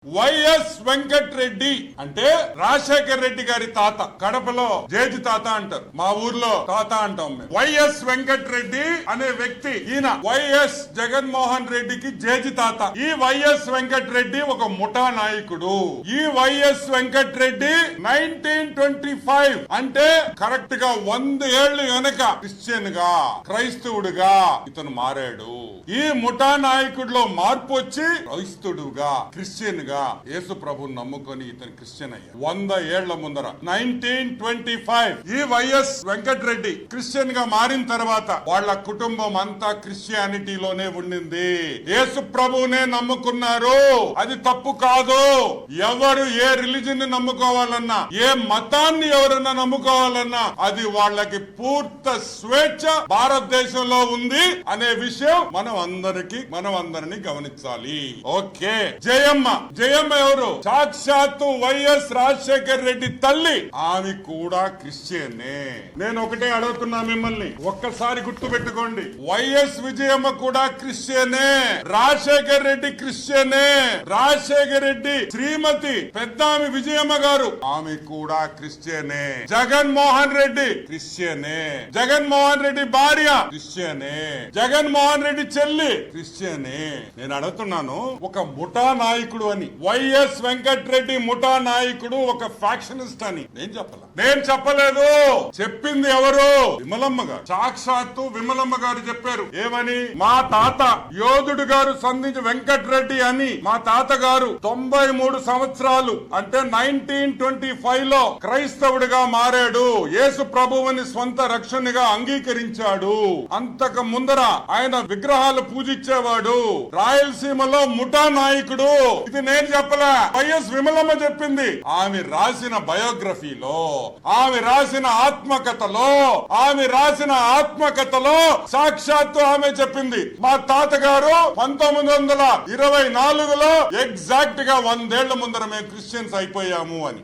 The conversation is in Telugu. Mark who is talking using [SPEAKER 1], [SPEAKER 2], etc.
[SPEAKER 1] వైఎస్ వెంకటరెడ్డి అంటే రాజశేఖర్ రెడ్డి గారి తాత. కడపలో జేజి తాత అంటారు, మా ఊర్లో తాత అంటాం మేము. వైఎస్ వెంకటరెడ్డి అనే వ్యక్తి, ఈయన వైఎస్ జగన్మోహన్ రెడ్డికి జేజి తాత. ఈ వైఎస్ వెంకటరెడ్డి ఒక ముఠా నాయకుడు. ఈ వైఎస్ వెంకటరెడ్డి 1925 అంటే కరెక్ట్ గా 100 ఏళ్లు వెనక క్రిస్టియన్ గా, క్రైస్తవుడుగా ఇతను మారాడు. ఈ ముఠా నాయకుడిలో మార్పు వచ్చి క్రైస్తవుడుగా, క్రిస్టియన్ గా యేసు ప్రభుని నమ్ముకొని ఇతను క్రిస్టియన్ అయ్యాడు. 100 ఏళ్ల ముందర 1925 ఈ వైఎస్ వెంకటరెడ్డి క్రిస్టియన్ గా మారిన తర్వాత వాళ్ళ కుటుంబం అంతా క్రిస్టియానిటీలోనే ఉండింది. యేసు ప్రభువునే నమ్ముకున్నారు. అది తప్పు కాదు. ఎవరు ఏ రిలీజన్ ని నమ్ముకోవాలన్నా, ఏ మతాన్ని ఎవరన్నా నమ్ముకోవాలన్నా అది వాళ్ళకి పూర్తి స్వేచ్ఛ భారతదేశంలో ఉంది అనే విషయం మనం అందరినీ గమనించాలి. ఓకే, జయమ్మ ఎవరు? సాక్షాత్తు వైఎస్ రాజశేఖర్ రెడ్డి తల్లి. ఆమె కూడా క్రిస్టియనే. నేను ఒకటే అడుగుతున్నా మిమ్మల్ని, ఒక్కసారి గుర్తు పెట్టుకోండి. వైఎస్ విజయమ్మ కూడా క్రిస్టియనే, రాజశేఖర్ రెడ్డి క్రిస్టియనే. రాజశేఖర్ రెడ్డి శ్రీమతి పెద్దామి విజయమ్మ గారు, ఆమె కూడా క్రిస్టియనే. జగన్మోహన్ రెడ్డి క్రిస్టియనే. జగన్మోహన్ రెడ్డి భార్య క్రిస్టియనే. జగన్మోహన్ రెడ్డి చెల్లి క్రిస్టియనే. నేను అడుగుతున్నాను, ఒక ముఠా నాయకుడు అని, వైఎస్ వెంకటరెడ్డి ముఠా నాయకుడు, ఒక ఫ్యాక్షనిస్ట్ అని నేను చెప్పలేదు. చెప్పింది ఎవరు? విమలమ్మ గారు. సాక్షాత్తు విమలమ్మ గారు చెప్పారు. ఏమని? మా తాత యోధుడు గారు సంధించి వెంకటరెడ్డి అని మా తాత గారు 93 సంవత్సరాలు అంటే 1925 లో క్రైస్తవుడిగా మారాడు. యేసు ప్రభువుని స్వంత రక్షణగా అంగీకరించాడు. అంతకు ముందర ఆయన విగ్రహాలు పూజించేవాడు. రాయలసీమలో ముఠా నాయకుడు. ఇది నేను చెప్పలే, వైఎస్ విమలమ్మ చెప్పింది. ఆమె రాసిన బయోగ్రఫీలో, ఆమె రాసిన ఆత్మకథలో సాక్షాత్తు ఆమె చెప్పింది. మా తాతగారు 1924లో ఎగ్జాక్ట్ గా 100 ఏళ్ల ముందర మేము క్రిస్టియన్స్ అయిపోయాము అని.